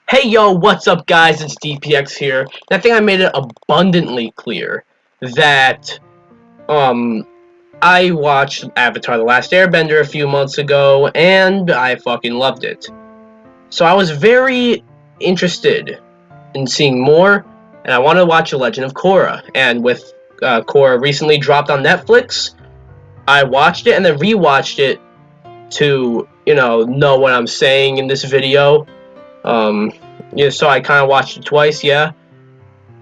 Hey yo, what's up guys, it's DPX here. And I think I made it abundantly clear that, I watched Avatar: The Last Airbender a few months ago, and I fucking loved it. So I was very interested in seeing more, and I wanted to watch The Legend of Korra. And with Korra recently dropped on Netflix, I watched it and then rewatched it to, know what I'm saying in this video. Yeah, so I kind of watched it twice, yeah.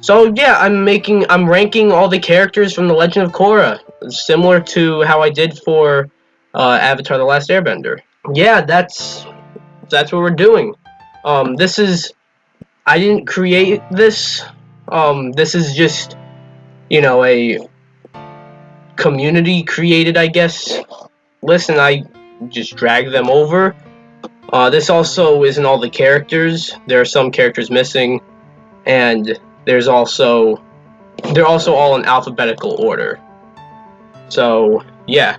So yeah, I'm ranking all the characters from The Legend of Korra, similar to how I did for Avatar: The Last Airbender. Yeah, that's what we're doing. This is I didn't create this. This is just a community created, I guess. Listen, I just drag them over. This also isn't all the characters. There are some characters missing, and they're also all in alphabetical order. So yeah.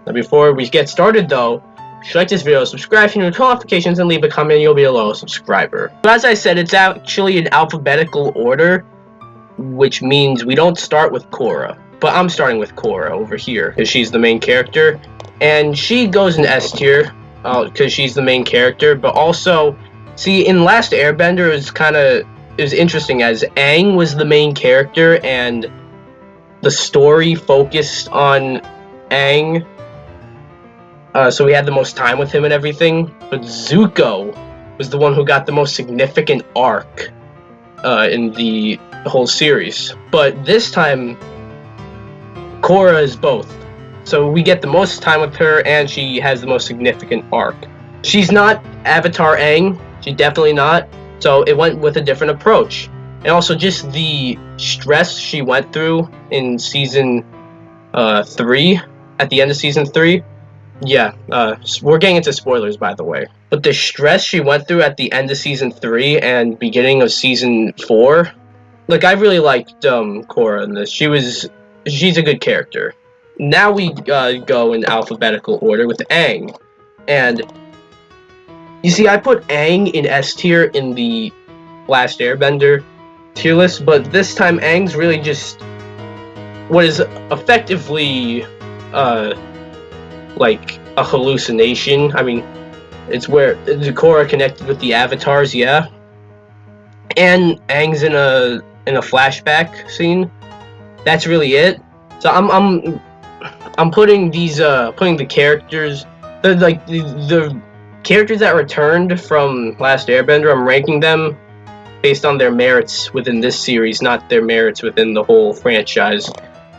Now before we get started though, if you like this video, subscribe, turn on notifications, and leave a comment. You'll be a loyal subscriber. But as I said, it's actually in alphabetical order, which means we don't start with Korra. But I'm starting with Korra over here because she's the main character, and she goes in S tier because she's the main character. But also, see, in Last Airbender, it was interesting as Aang was the main character and the story focused on Aang. So we had the most time with him and everything. But Zuko was the one who got the most significant arc in the whole series. But this time, Korra is both. So we get the most time with her and she has the most significant arc. She's not Avatar Aang. She's definitely not. So it went with a different approach. And also just the stress she went through in season 3, at the end of season 3. Yeah, we're getting into spoilers, by the way. But the stress she went through at the end of season 3 and beginning of season 4, like, I really liked Korra in this. She's a good character. Now we go in alphabetical order with Aang. And you see, I put Aang in S tier in the Last Airbender tier list, but this time Aang's really just what is effectively like a hallucination. I mean, it's where the Korra connected with the avatars, yeah. And Aang's in a flashback scene. That's really it. So I'm putting these putting the characters, the characters that returned from Last Airbender. I'm ranking them based on their merits within this series, not their merits within the whole franchise.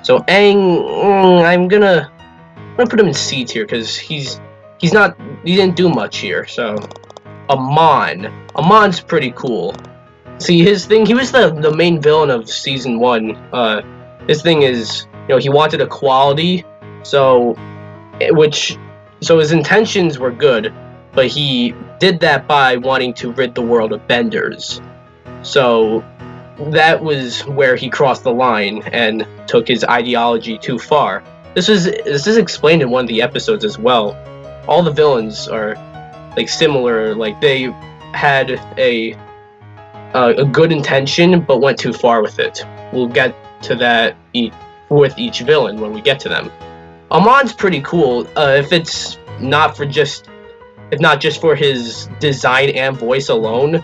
So Aang, I'm gonna put him in C tier because he didn't do much here. So Amon's pretty cool. See, his thing, he was the main villain of season 1. His thing is, he wanted equality, so his intentions were good, but he did that by wanting to rid the world of benders. So that was where he crossed the line and took his ideology too far. This is explained in one of the episodes as well. All the villains are like similar, like they had a good intention but went too far with it. We'll get to that with each villain when we get to them. Amon's pretty cool, if not just for his design and voice alone.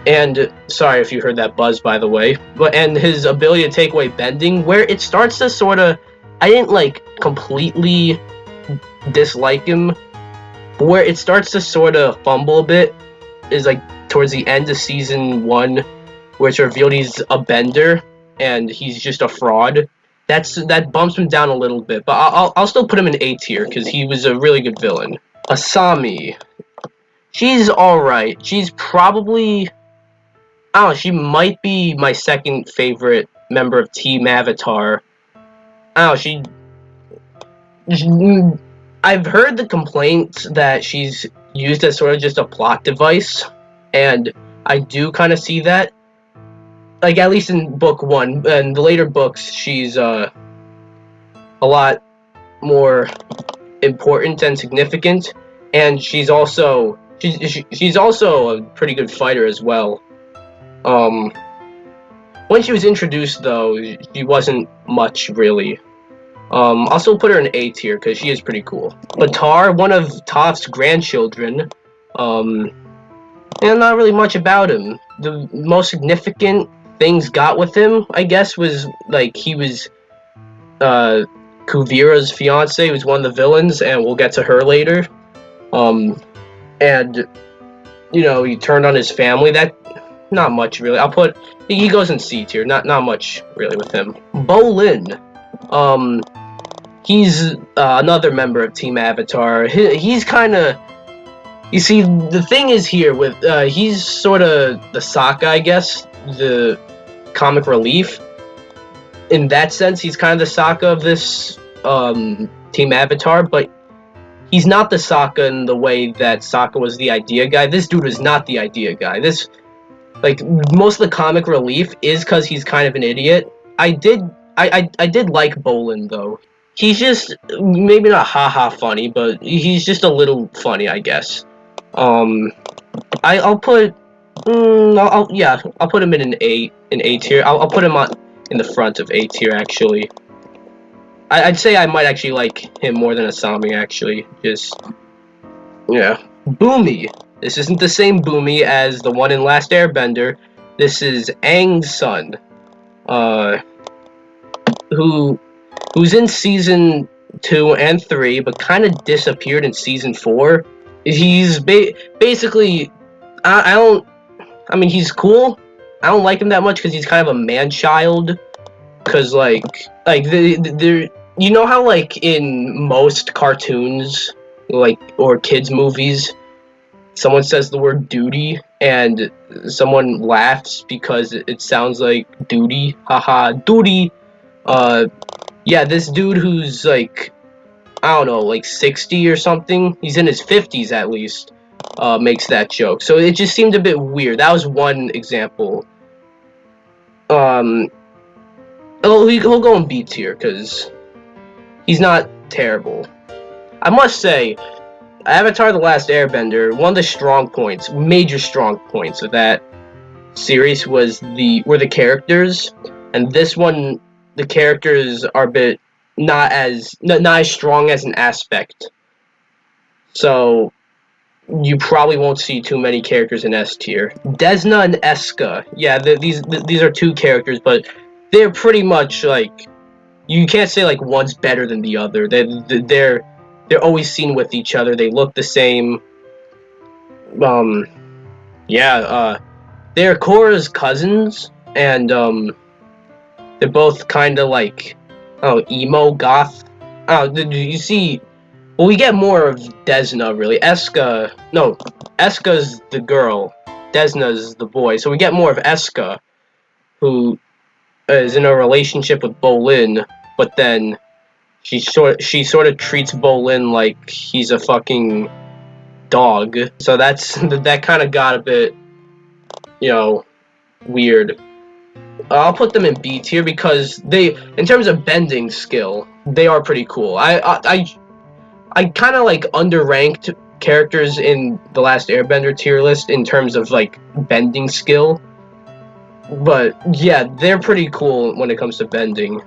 And sorry if you heard that buzz, by the way. And his ability to take away bending, where it starts to sorta, I didn't like completely dislike him. Where it starts to sorta fumble a bit is like towards the end of season 1, where it's revealed he's a bender and he's just a fraud. That bumps him down a little bit, but I'll still put him in A tier because he was a really good villain. Asami, she's alright. She's probably, I don't know, she might be my second favorite member of Team Avatar. I don't know, I've heard the complaints that she's used as sort of just a plot device, and I do kind of see that. Like, at least in book 1, and the later books, she's a lot more important and significant, and she's also She's also a pretty good fighter as well. When she was introduced, though, she wasn't much, really. I'll still put her in A tier, because she is pretty cool. Batar, one of Toph's grandchildren, and not really much about him. The most significant things got with him, I guess, was, like, he was, Kuvira's fiance, who was one of the villains, and we'll get to her later. And, you know, he turned on his family. That, not much, really. He goes in C tier, not much, really, with him. Bolin, he's another member of Team Avatar. He's kind of... You see, the thing is here with... he's sort of the Sokka, I guess. The comic relief. In that sense, he's kind of the Sokka of this Team Avatar, but he's not the Sokka in the way that Sokka was the idea guy. This dude was not the idea guy. Like, most of the comic relief is because he's kind of an idiot. I did like Bolin, though. He's just, maybe not haha funny, but he's just a little funny, I guess. I'll put, I'll put him in an A tier. I'll put him in the front of A tier, actually. I'd say I might actually like him more than Asami, actually. Just, yeah. Boomy. This isn't the same Boomy as the one in Last Airbender. This is Aang's son. Who's in season 2 and 3, but kind of disappeared in season 4. He's basically, I mean, he's cool. I don't like him that much because he's kind of a man-child. Because, you know how, like, in most cartoons, like, or kids' movies, someone says the word duty, and someone laughs because it sounds like duty. Haha, duty. Yeah, this dude who's, like, I don't know, like 60 or something, he's in his 50s at least, makes that joke. So it just seemed a bit weird. That was one example. He'll go in B tier, because he's not terrible. I must say, Avatar The Last Airbender, one of the strong points, major strong points of that series were the characters, and this one, the characters are a bit not as strong as an aspect. So you probably won't see too many characters in S tier. Desna and Eska, yeah, these are two characters, but they're pretty much like, you can't say like one's better than the other. They're always seen with each other. They look the same. They're Korra's cousins, and they're both kind of like, emo goth. You see, well, we get more of Desna, really. Eska's the girl, Desna's the boy. So we get more of Eska, who is in a relationship with Bolin, but then she sort of treats Bolin like he's a fucking dog. So that kind of got a bit, weird. I'll put them in B tier because in terms of bending skill, they are pretty cool. I kind of like underranked characters in the Last Airbender tier list in terms of like bending skill. But yeah, they're pretty cool when it comes to bending.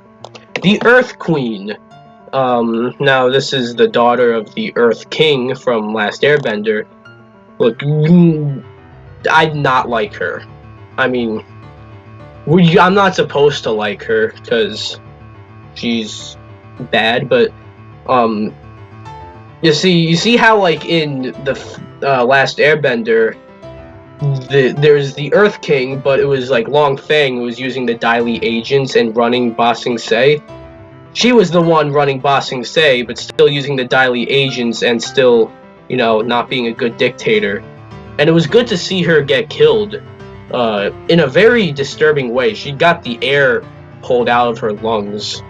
The Earth Queen. Now this is the daughter of the Earth King from Last Airbender. Look, I'd not like her. I mean, I'm not supposed to like her because she's bad, but you see how like in the Last Airbender, there's the Earth King, but it was like Long Feng who was using the Dai Li agents and running Ba Sing Se. She was the one running Ba Sing Se, but still using the Dai Li agents and still, not being a good dictator. And it was good to see her get killed in a very disturbing way. She got the air pulled out of her lungs.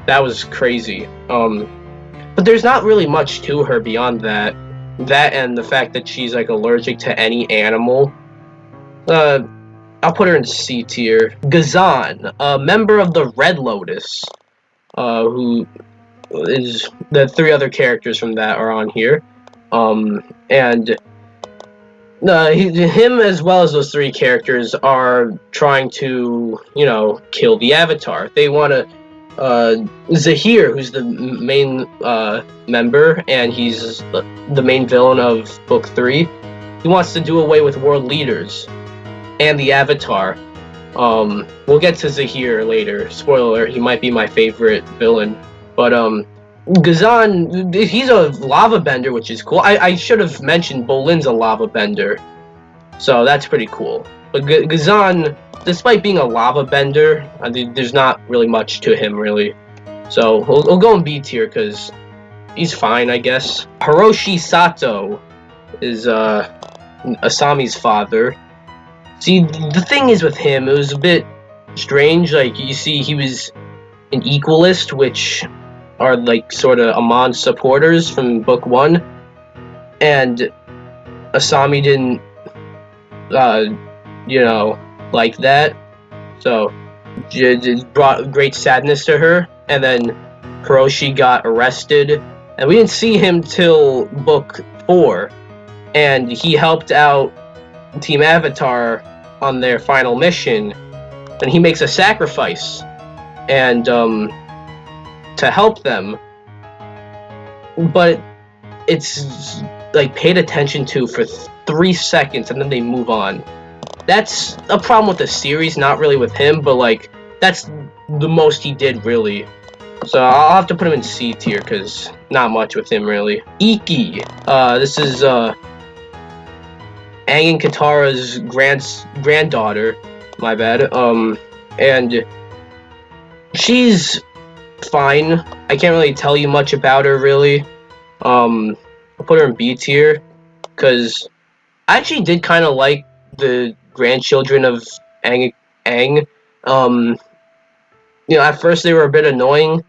That was crazy. But there's not really much to her beyond that. That and the fact that she's like allergic to any animal. I'll put her in C tier. Gazan, a member of the Red Lotus, who is the 3 other characters from that are on here. And him as well as those three characters are trying to, kill the Avatar. They want to. Zahir, who's the main member, and he's the main villain of Book 3, he wants to do away with world leaders and the Avatar. We'll get to Zahir later. Spoiler alert, he might be my favorite villain. But, Gazan, he's a lava bender, which is cool. I should have mentioned Bolin's a lava bender. So that's pretty cool. But Gazan, despite being a lava bender, there's not really much to him, really. So we'll go in B tier, because he's fine, I guess. Hiroshi Sato is Asami's father. See, the thing is with him, it was a bit strange. Like, you see, he was an equalist, which are, like, sort of Amon's supporters from Book 1. And Asami didn't, like that. So, it brought great sadness to her. And then Hiroshi got arrested. And we didn't see him till Book 4. And he helped out Team Avatar on their final mission, and he makes a sacrifice and to help them, but it's like paid attention to for 3 seconds and then they move on. That's a problem with the series, not really with him, but like that's the most he did, really. So I'll have to put him in C tier because not much with him, really. Iki, this is Aang and Katara's granddaughter, my bad, and she's fine. I can't really tell you much about her, really. I'll put her in B tier, because I actually did kind of like the grandchildren of Aang. At first they were a bit annoying,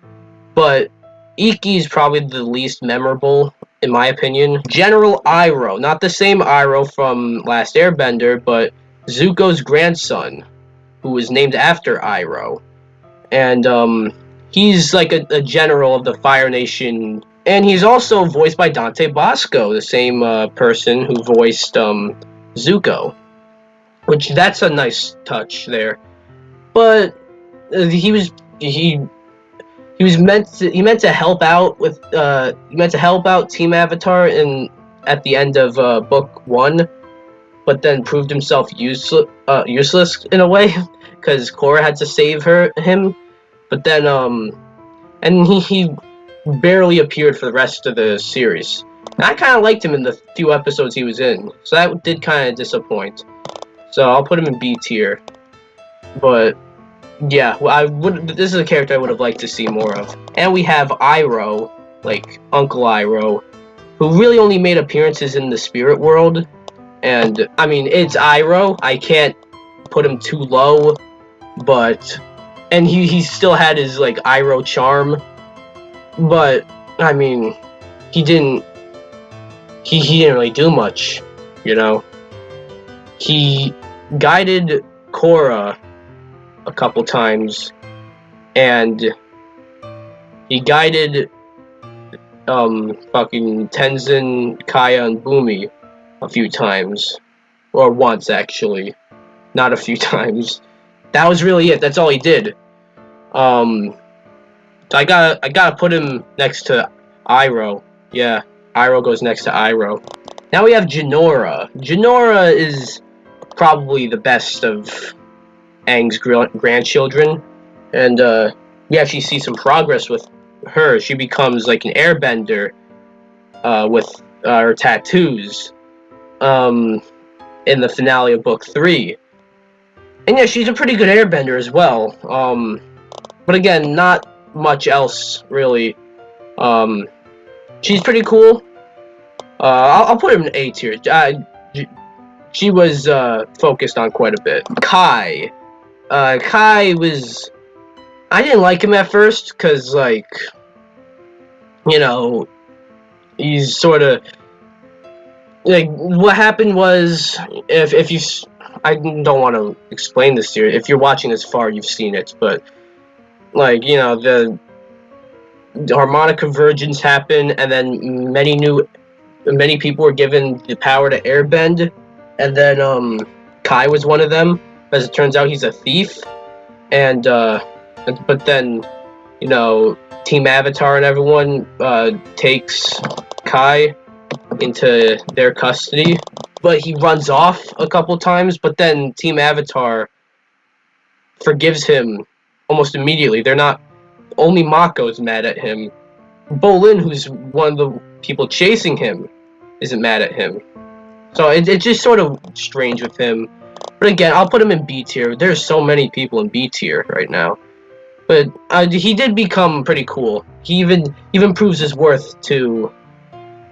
but Iki's probably the least memorable, in my opinion. General Iroh, not the same Iroh from Last Airbender, but Zuko's grandson, who was named after Iroh. And he's like a general of the Fire Nation, and he's also voiced by Dante Bosco, the same person who voiced Zuko, which that's a nice touch there. But he meant to help out with Team Avatar at the end of Book 1, but then proved himself useless in a way because Korra had to save him. But then and he barely appeared for the rest of the series. And I kind of liked him in the few episodes he was in, so that did kind of disappoint. So I'll put him in B tier. But yeah, this is a character I would have liked to see more of. And we have Iroh, like Uncle Iroh, who really only made appearances in the spirit world. And I mean, it's Iroh. I can't put him too low, and he still had his like Iroh charm. But I mean, he didn't really do much, He guided Korra a couple times, and he guided fucking Tenzin, Kaya, and Boomy a few times, or once actually, not a few times. That was really it. That's all he did. I gotta put him next to Iroh. Yeah, Iroh goes next to Iroh. Now we have Genora. Genora is probably the best of Aang's grandchildren, and we actually see some progress with her. She becomes like an airbender with her tattoos in the finale of Book 3. And yeah, she's a pretty good airbender as well. But again, not much else really. She's pretty cool. I'll put her in A tier. She was focused on quite a bit. Kai. Kai was... I didn't like him at first, because, like, he's sort of... Like, what happened was, if you... I don't want to explain this to you. If you're watching this far, you've seen it, but, like, the harmonic convergence happened, and then many people were given the power to airbend, And then Kai was one of them. As it turns out, he's a thief. But then, you know, Team Avatar and everyone takes Kai into their custody. But he runs off a couple times. But then Team Avatar forgives him almost immediately. They're not. Only Mako's mad at him. Bolin, who's one of the people chasing him, isn't mad at him. So it's just sort of strange with him. But again, I'll put him in B tier. There's so many people in B tier right now. But he did become pretty cool. He even proves his worth to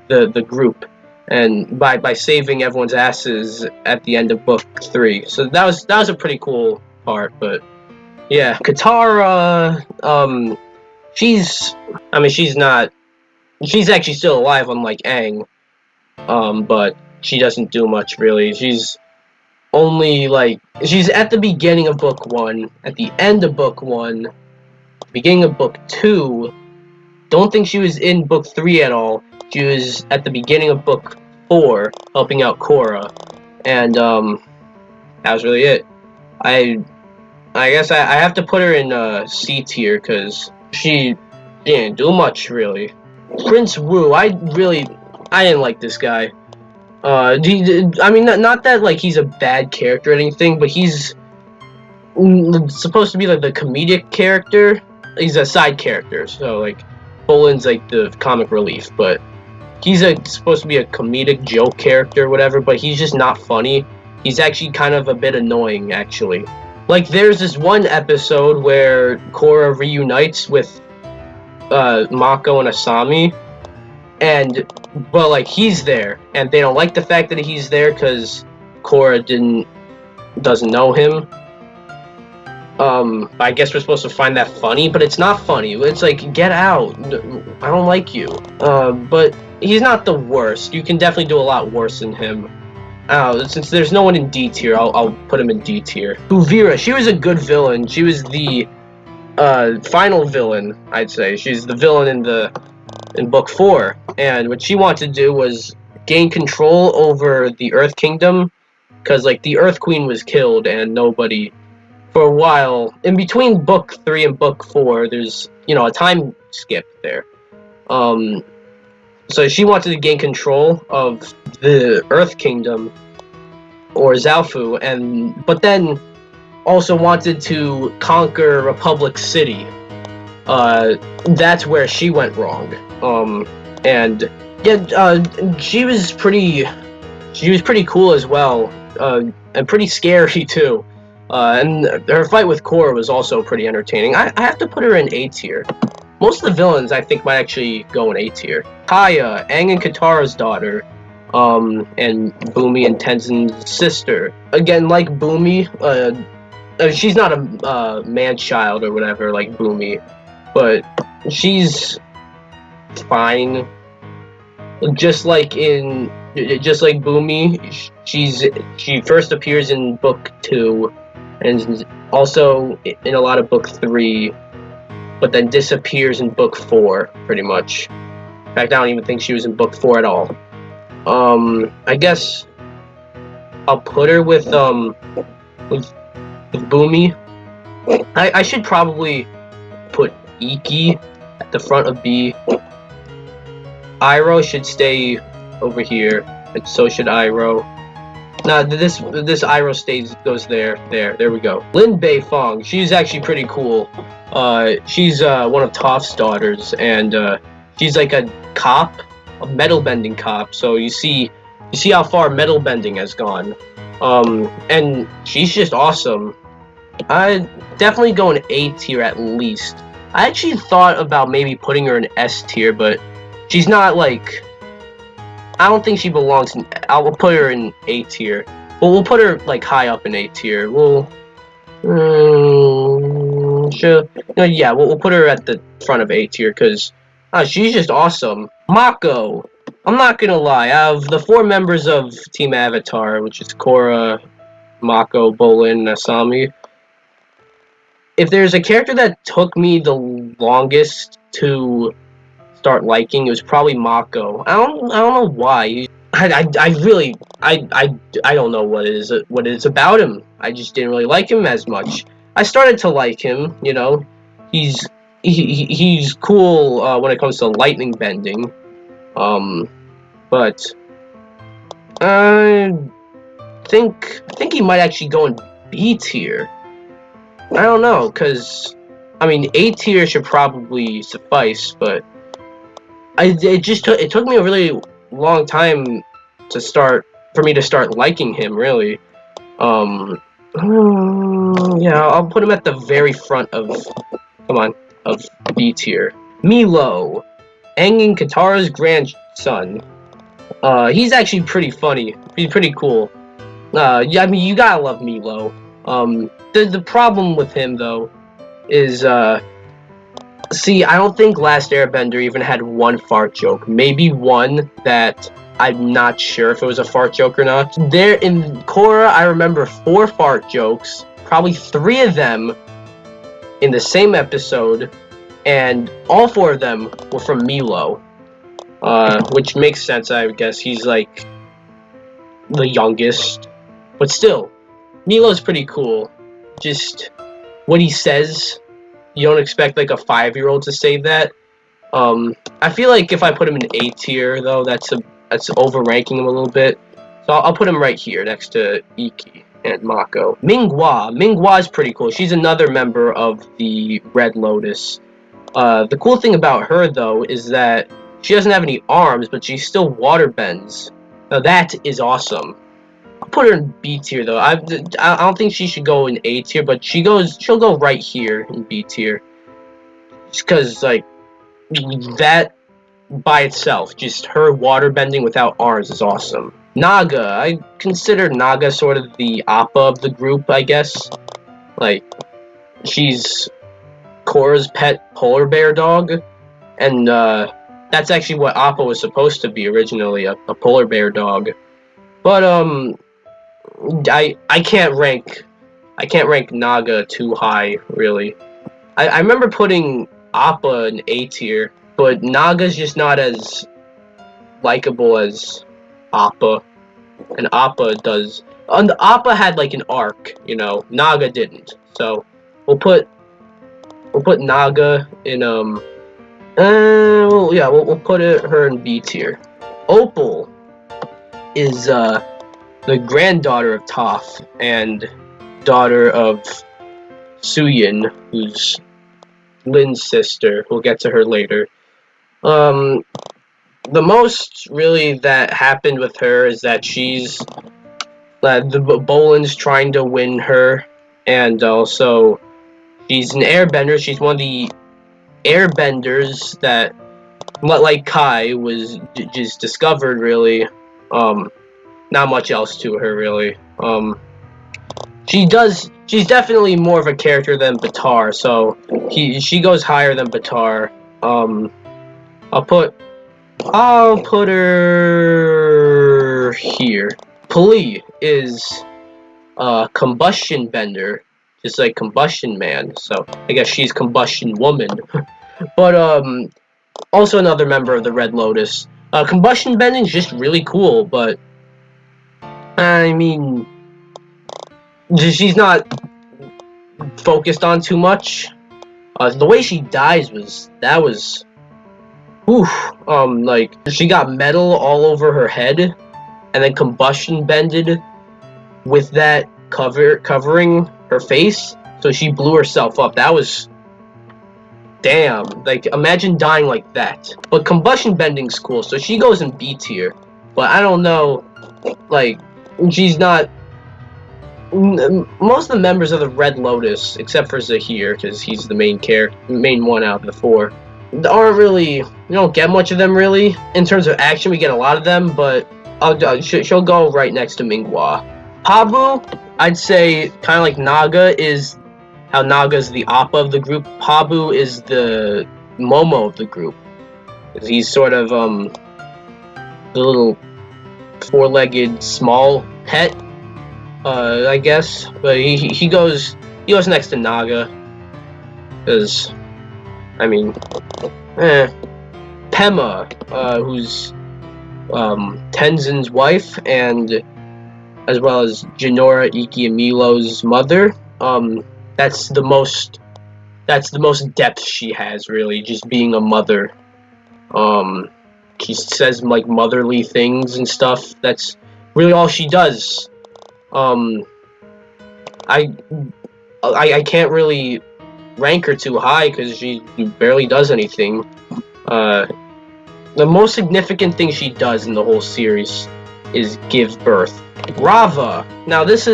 the group, and by saving everyone's asses at the end of book 3. So that was a pretty cool part. But yeah, Katara, she's actually still alive, unlike Aang. But she doesn't do much really. She's at the beginning of book 1, at the end of book 1, beginning of book 2. Don't think she was in book 3 at all. She was at the beginning of book 4, helping out Korra, and that was really it. I guess I have to put her in C tier because she didn't do much really. Prince Wu, I didn't like this guy. I mean, not that like he's a bad character or anything, but he's supposed to be like the comedic character. He's a side character, so like Bolin's like the comic relief, but he's supposed to be a comedic joke character or whatever, but he's just not funny. He's actually kind of a bit annoying, actually. Like, there's this one episode where Korra reunites with Mako and Asami, but like he's there, and they don't like the fact that he's there because Korra doesn't know him. I guess we're supposed to find that funny, but it's not funny. It's like, get out. I don't like you. But he's not the worst. You can definitely do a lot worse than him. Since there's no one in D tier, I'll put him in D tier. Bouvira, she was a good villain. She was the final villain, I'd say. She's the villain in book 4. And what she wanted to do was gain control over the Earth Kingdom, because like the Earth Queen was killed and nobody... For a while, in between book 3 and book 4, there's, a time skip there. So she wanted to gain control of the Earth Kingdom, or Zaofu, but then also wanted to conquer Republic City. That's where she went wrong. She was pretty cool as well, and pretty scary too. And her fight with Korra was also pretty entertaining. I have to put her in A tier. Most of the villains, I think, might actually go in A tier. Kaya, Aang and Katara's daughter, and Boomy and Tenzin's sister. Again, like Boomy, she's not a man-child or whatever like Boomy, but she's fine. Just like Boomy, she first appears in book 2, and also in a lot of book 3, but then disappears in book 4, pretty much. In fact, I don't even think she was in book 4 at all. I guess I'll put her with Boomy. I should probably put Iki at the front of B. Iroh should stay over here, and so should Iroh. Nah, this Iroh goes there. There we go. Lynn Bae Fong, she's actually pretty cool. She's one of Toph's daughters, and she's like a cop, a metal bending cop. So you see how far metal bending has gone. And she's just awesome. I'd definitely go in A tier at least. I actually thought about maybe putting her in S tier, but she's not like... I don't think she belongs in... I'll put her in A tier. Well, we'll put her like high up in A tier. We'll... sure. No, yeah, we'll put her at the front of A tier, because she's just awesome. Mako! I'm not gonna lie, out of the 4 members of Team Avatar, which is Korra, Mako, Bolin, and Asami, if there's a character that took me the longest to start liking, it was probably Mako. I don't know why. I don't know what it is about him. I just didn't really like him as much. I started to like him, you know. He's cool when it comes to lightning bending. But I think he might actually go in B tier. I don't know, cause I mean A tier should probably suffice, but it took me a really long time for me to start liking him, really. Yeah, I'll put him at the very front of of B tier. Meelo, Aang and Katara's grandson. He's actually pretty funny. He's pretty cool. Yeah, I mean, you gotta love Meelo. The problem with him though is see, I don't think Last Airbender even had one fart joke. Maybe one that I'm not sure if it was a fart joke or not. There in Korra, I remember 4 fart jokes, probably 3 of them in the same episode, and all 4 of them were from Meelo. Which makes sense, I guess. He's like the youngest. But still, Meelo's pretty cool. Just what he says, you don't expect like a 5-year-old to say that. I feel like if I put him in A tier, though, that's overranking him a little bit. So I'll put him right here next to Iki and Mako. Mingwa is pretty cool. She's another member of the Red Lotus. The cool thing about her, though, is that she doesn't have any arms, but she still water bends. Now that is awesome. I'll put her in B tier, though. I don't think she should go in A tier, but she'll go right here in B tier. Just because, like, that by itself, just her water bending without arms is awesome. Naga, I consider Naga sort of the Appa of the group, I guess. Like, she's Korra's pet polar bear dog, and that's actually what Appa was supposed to be originally, a polar bear dog. But I can't rank Naga too high, really. I remember putting Appa in A tier, but Naga's just not as likable as Appa, and Appa does. And Appa had like an arc, you know. Naga didn't, so we'll put Naga in well, yeah, we'll put her in B tier. Opel is the granddaughter of Toph and daughter of Suyin, who's Lynn's sister. We'll get to her later. The most really that happened with her is that she's the Bolin's trying to win her, and also she's an airbender. She's one of the airbenders that, like Kai, was just discovered, really. Not much else to her, really. She's definitely more of a character than Batar, so she goes higher than Batar. I'll put her here. Puli is a combustion bender, just like Combustion Man, so I guess she's Combustion Woman. But also another member of the Red Lotus. Combustion bending is just really cool, but I mean, she's not focused on too much. The way she dies was like she got metal all over her head, and then combustion bended with that covering her face, so she blew herself up. That was damn. Like, imagine dying like that. But combustion bending's cool, so she goes in B tier. But I don't know, like, she's not. Most of the members of the Red Lotus, except for Zahir, because he's the main one out of the 4, aren't really. We don't get much of them, really. In terms of action, we get a lot of them, but she'll go right next to Mingwa. Pabu, I'd say, kind of like Naga, is how Naga's the Appa of the group. Pabu is the Momo of the group. He's sort of the little 4-legged small pet, I guess. But he goes next to Naga, because I mean, Pema, who's Tenzin's wife, and as well as Genora, Iki, and Meelo's mother. That's the most depth she has, really, just being a mother. She says like motherly things and stuff. That's really all she does. I can't really rank her too high because she barely does anything. The most significant thing she does in the whole series is give birth. Rava. Now this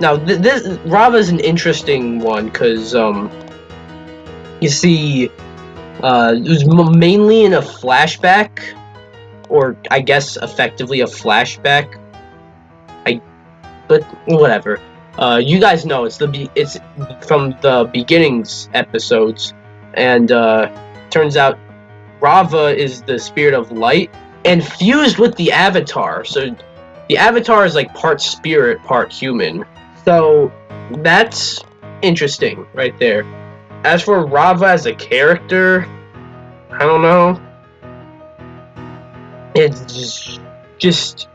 Rava is an interesting one because you see, it was mainly in a flashback, or I guess effectively a flashback. But whatever. You guys know it's from the beginnings episodes, and turns out Rava is the spirit of light and fused with the Avatar. So the Avatar is like part spirit, part human. So that's interesting right there. As for Rava as a character, I don't know. It's just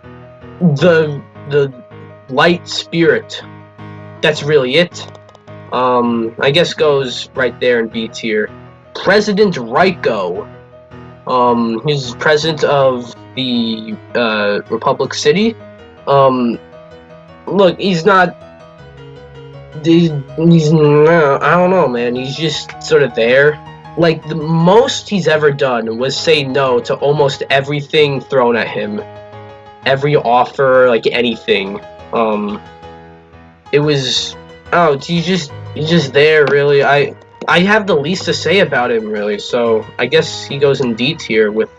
the light spirit. That's really it. I guess goes right there in B tier. President Reicho. He's president of the Republic City. Look, he's not. He's I don't know, man. He's just sort of there. Like, the most he's ever done was say no to almost everything thrown at him. Every offer, like anything. It was. Oh, he's just there, really. I have the least to say about him, really. So I guess he goes in D tier with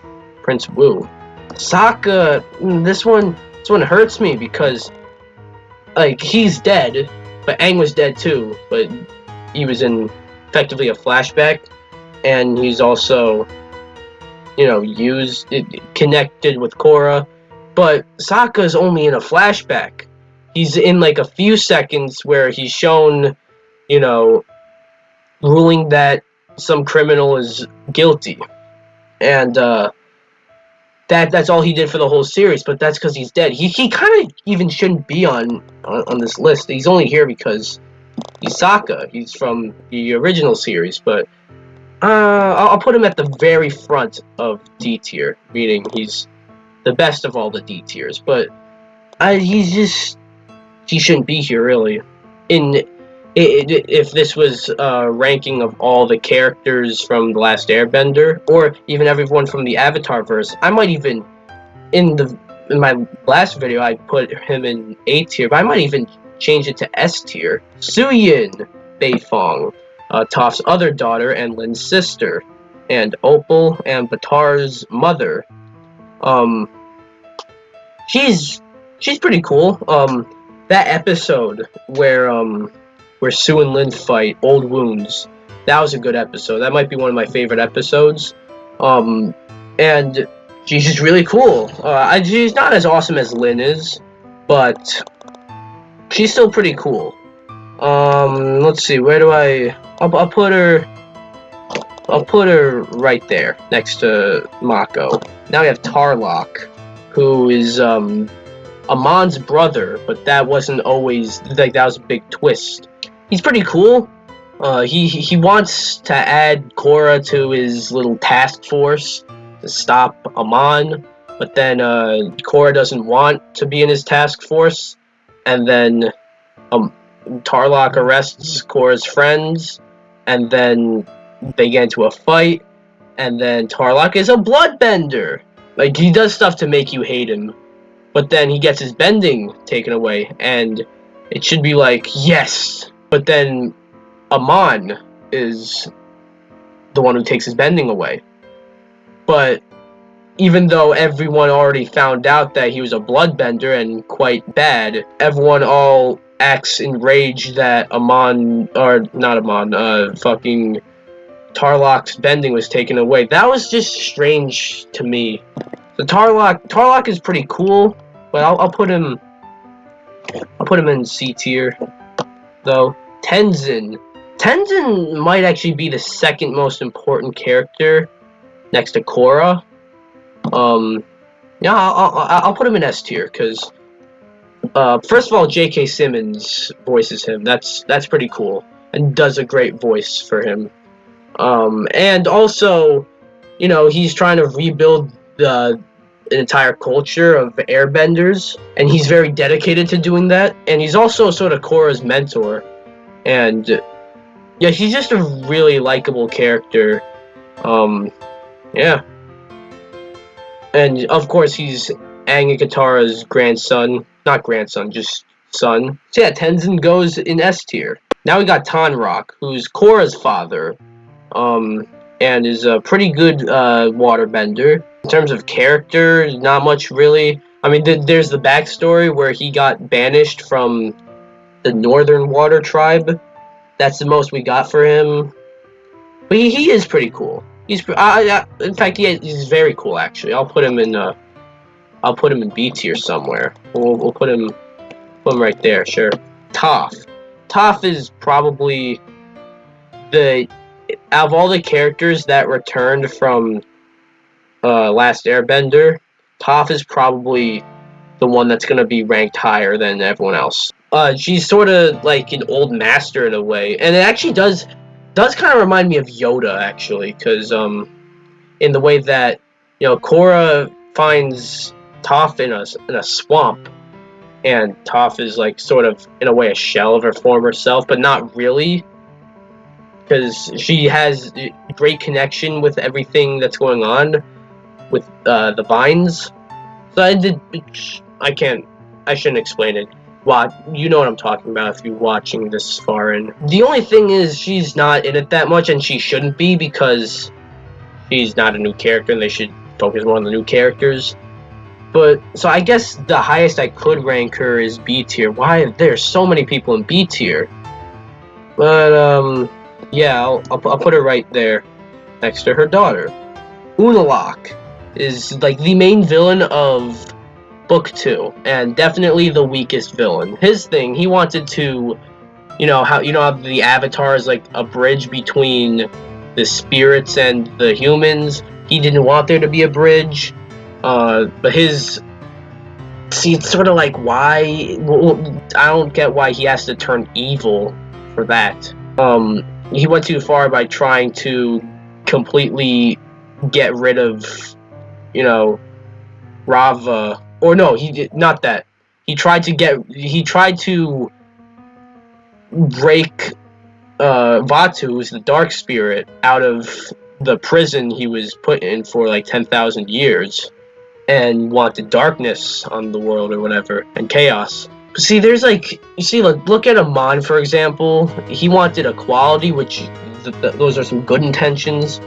Prince Woo. Saka, this one hurts me because, like, he's dead, but Aang was dead too. But he was in effectively a flashback, and he's also, connected with Korra. But Sokka's only in a flashback. He's in like a few seconds where he's shown, ruling that some criminal is guilty, and that's all he did for the whole series. But that's because he's dead. He kind of even shouldn't be on this list. He's only here because he's Sokka. He's from the original series, but I'll put him at the very front of D tier, meaning he's the best of all the D tiers. But he shouldn't be here, really. If this was a ranking of all the characters from The Last Airbender, or even everyone from the Avatar verse, I might even, in my last video, I put him in A tier, but I might even change it to S tier. Lynn Bae Fong, Toph's other daughter and Lynn's sister, and Opel and Batar's mother. She's pretty cool. That episode where Sue and Lynn fight Old Wounds, that was a good episode. That might be one of my favorite episodes. And she's just really cool. She's not as awesome as Lynn is, but she's still pretty cool. Let's see, where do I'll put her. I'll put her right there next to Mako. Now we have Tarlock, who is Amon's brother, but that wasn't always, like, that was a big twist. He's pretty cool. He wants to add Korra to his little task force to stop Amon, but then Korra doesn't want to be in his task force, and then Tarlock arrests Korra's friends, and then they get into a fight, and then Tarlock is a bloodbender. Like, he does stuff to make you hate him. But then he gets his bending taken away, and it should be like, yes! But then Amon is the one who takes his bending away. But even though everyone already found out that he was a bloodbender and quite bad, everyone all acts enraged that fucking Tarlock's bending was taken away. That was just strange to me. So Tarlock is pretty cool, but I'll put him in C tier, though. Tenzin might actually be the second most important character next to Korra. Yeah, I'll put him in S tier because first of all, J.K. Simmons voices him. That's pretty cool and does a great voice for him. And also, you know, he's trying to rebuild the an entire culture of airbenders, and he's very dedicated to doing that. And he's also sort of Korra's mentor, and yeah, he's just a really likable character. Yeah, and of course he's Aang and Katara's grandson, not grandson, just son. So yeah, Tenzin goes in S tier. Now we got Tarlock, who's Korra's father, and is a pretty good waterbender. In terms of character, not much really. I mean, there's the backstory where he got banished from the Northern Water Tribe. That's the most we got for him. But he is pretty cool. In fact, he's very cool actually. I'll put him in B tier somewhere. We'll put him right there. Sure. Toph. Toph is probably the out of all the characters that returned from Last Airbender, Toph is probably the one that's gonna be ranked higher than everyone else. She's sort of like an old master in a way, and it actually does kind of remind me of Yoda actually, because in the way that Korra finds Toph in a swamp, and Toph is like sort of in a way a shell of her former self, but not really, because she has great connection with everything that's going on with the vines. So I shouldn't explain it. You know what I'm talking about if you're watching this far in. The only thing is she's not in it that much, and she shouldn't be because she's not a new character, and they should focus more on the new characters. But so I guess the highest I could rank her is B tier. Why there's so many people in B tier? But yeah, I'll put her right there next to her daughter. Unalaq is like the main villain of Book 2, and definitely the weakest villain. His thing, he wanted to, how the Avatar is like a bridge between the spirits and the humans. He didn't want there to be a bridge, but it's sort of like why. Well, I don't get why he has to turn evil for that. He went too far by trying to completely get rid of, Rava. Or no, he did not that. He tried to break Vatu, who's the dark spirit, out of the prison he was put in for like 10,000 years, and wanted darkness on the world or whatever, and chaos. See, there's like, look at Amon, for example. He wanted equality, which those are some good intentions,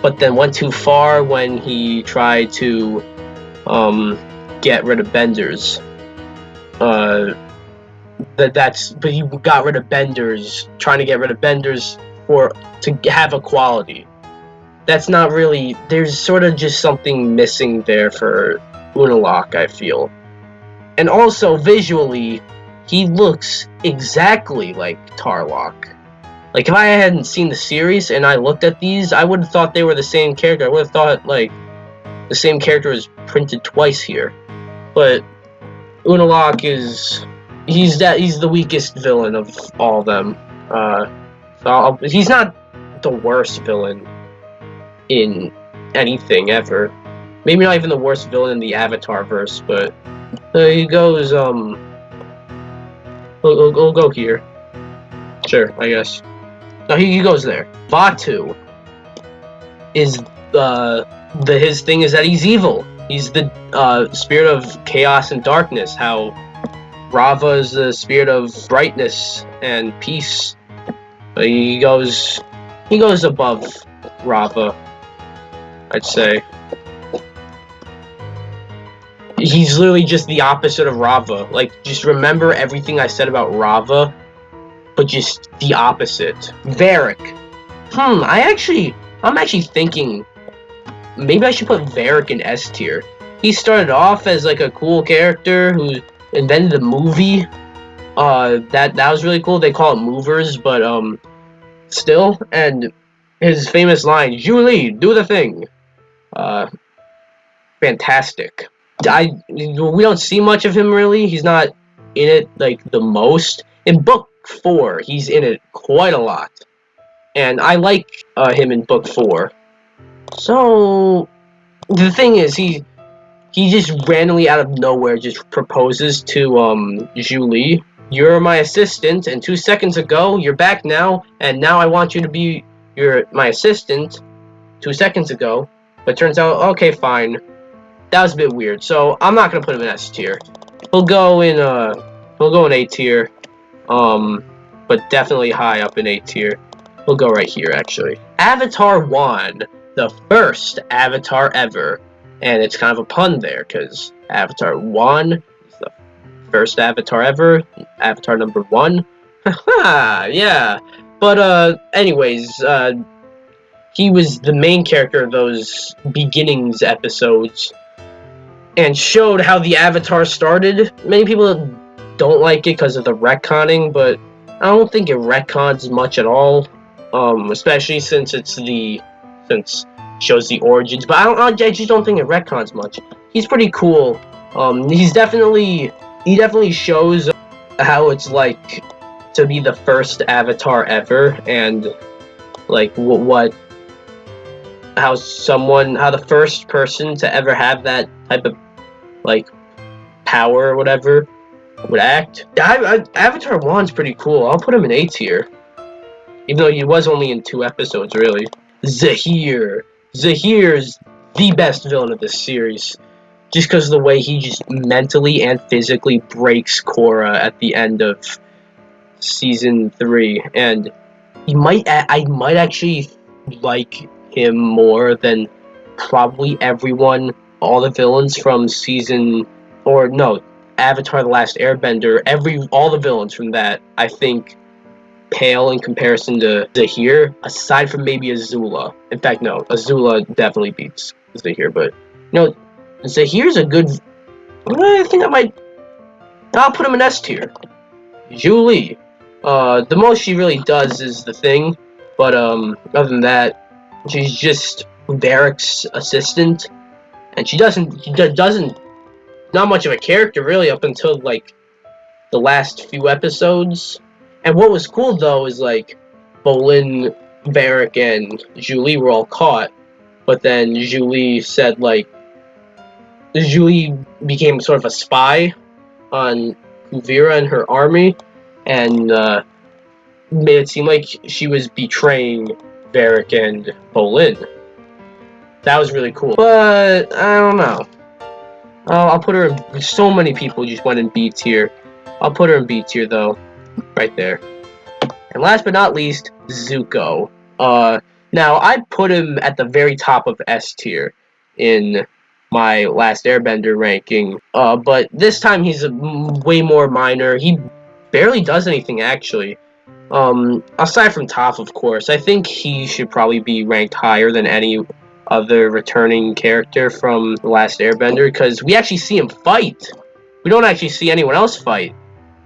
but then went too far when he tried to get rid of benders. But he got rid of benders, trying to get rid of benders to have equality. That's not really. There's sort of just something missing there for Unalaq, I feel. And also visually, he looks exactly like Tarlock. Like if I hadn't seen the series and I looked at these, I would have thought they were the same character. I would have thought like the same character was printed twice here. But Unalaq he's the weakest villain of all of them. He's not the worst villain in anything ever. Maybe not even the worst villain in the Avatar verse, but he goes we'll go here. Sure, I guess. No, he goes there. Vatu is his thing is that he's evil. He's the spirit of chaos and darkness. How Rava is the spirit of brightness and peace. He goes above Rava, I'd say. He's literally just the opposite of Rava. Like, just remember everything I said about Rava, but just the opposite. Varric. I'm actually thinking maybe I should put Varric in S tier. He started off as like a cool character who invented the movie. That was really cool. They call it movers, but still. And his famous line, "Julie, do the thing." Fantastic. We don't see much of him really. He's not in it like the most. In book 4, he's in it quite a lot, and I like him in book 4. So the thing is, he just randomly out of nowhere just proposes to Zhu Li. You're my assistant, and 2 seconds ago you're back now, and now I want you to be my assistant. 2 seconds ago, but turns out okay, fine. That was a bit weird, so I'm not gonna put him in S tier. He'll go in A tier, but definitely high up in A tier. We'll go right here actually. Avatar 1, the first Avatar ever, and it's kind of a pun there because Avatar 1 is the first Avatar ever. Avatar number 1, haha, yeah. But anyways, he was the main character of those beginnings episodes, and showed how the Avatar started. Many people don't like it because of the retconning, but I don't think it retcons much at all. Especially since it shows the origins. But I just don't think it retcons much. He's pretty cool. He definitely shows how it's like to be the first Avatar ever, and like how the first person to ever have that type of like power or whatever would act. Avatar 1's pretty cool. I'll put him in A tier, even though he was only in 2 episodes really. Zahir. Zahir's the best villain of this series, just because of the way he just mentally and physically breaks Korra at the end of season 3, and I might actually like him more than probably everyone, all the villains from Avatar: The Last Airbender. All the villains from that, I think, pale in comparison to Zahir, aside from maybe Azula. In fact, no, Azula definitely beats Zahir, but no, Zahir's a good. I think I'll put him in S tier. Zhu Li. The most she really does is the thing, but other than that, she's just Varric's assistant, and she doesn't not much of a character really up until like the last few episodes. And what was cool though is like Bolin, Varric, and Zhu Li were all caught, but then Zhu Li said like Zhu Li became sort of a spy on Bouvira and her army, and made it seem like she was betraying Varric and Bolin. That was really cool. But I don't know. I'll put her in. So many people just went in B tier. I'll put her in B tier though, right there. And last but not least, Zuko. Now I put him at the very top of S tier in my Last Airbender ranking. But this time he's way more minor. He barely does anything actually. Aside from Toph, of course, I think he should probably be ranked higher than any other returning character from The Last Airbender, because we actually see him fight. We don't actually see anyone else fight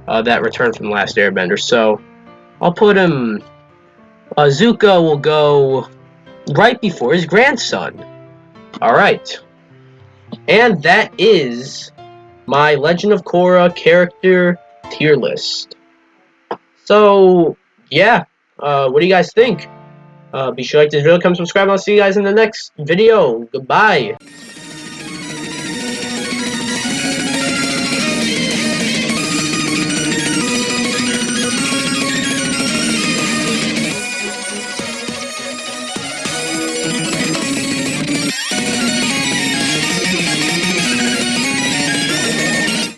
that returned from The Last Airbender, so I'll put him... Zuko will go right before his grandson. Alright. And that is my Legend of Korra character tier list. So, yeah. What do you guys think? Be sure to like this video, come subscribe, and I'll see you guys in the next video. Goodbye.